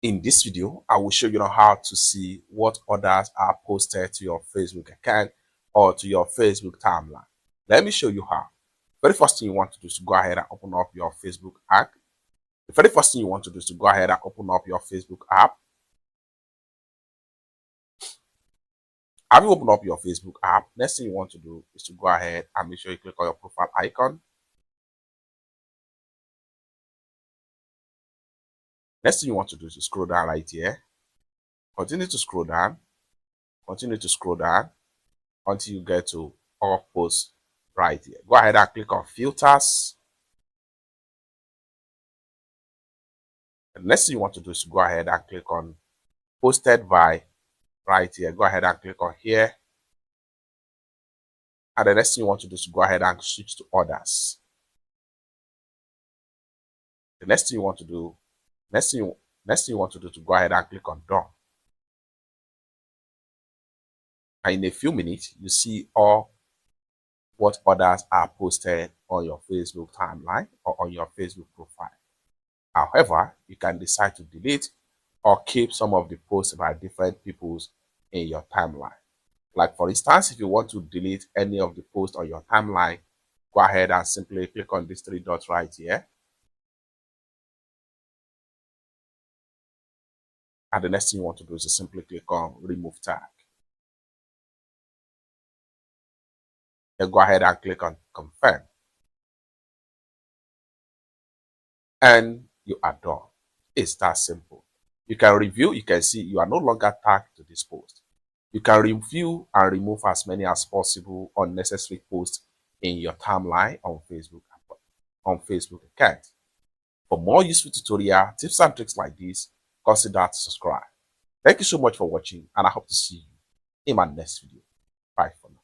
In this video, I will show you how to see what others are posted to your Facebook account or to your Facebook timeline. Let me show you how. Very first thing you want to do is to go ahead and open up your Facebook app. The very first thing you want to do is to go ahead and open up your Facebook app. Have you opened up your Facebook app? Next thing you want to do is to go ahead and make sure you click on your profile icon. Next thing you want to do is to scroll down right here. Continue to scroll down. Continue to scroll down until you get to all posts right here. Go ahead and click on filters. The next thing you want to do is to go ahead and click on posted by right here. Go ahead and click on here. And the next thing you want to do is to go ahead and switch to others. The next thing you want to do, next thing you want to do to go ahead and click on done. And in a few minutes, you see all what others are posted on your Facebook timeline or on your Facebook profile. However, you can decide to delete or keep some of the posts by different people in your timeline. Like for instance, if you want to delete any of the posts on your timeline, go ahead and simply click on these three dots right here. And the next thing you want to do is to simply click on remove tag. Then go ahead and click on confirm. And you are done. It's that simple. You can review, you can see you are no longer tagged to this post. You can review and remove as many as possible unnecessary posts in your timeline on Facebook account. For more useful tutorial tips and tricks like this, consider to subscribe. Thank you so much for watching, and I hope to see you in my next video. Bye for now.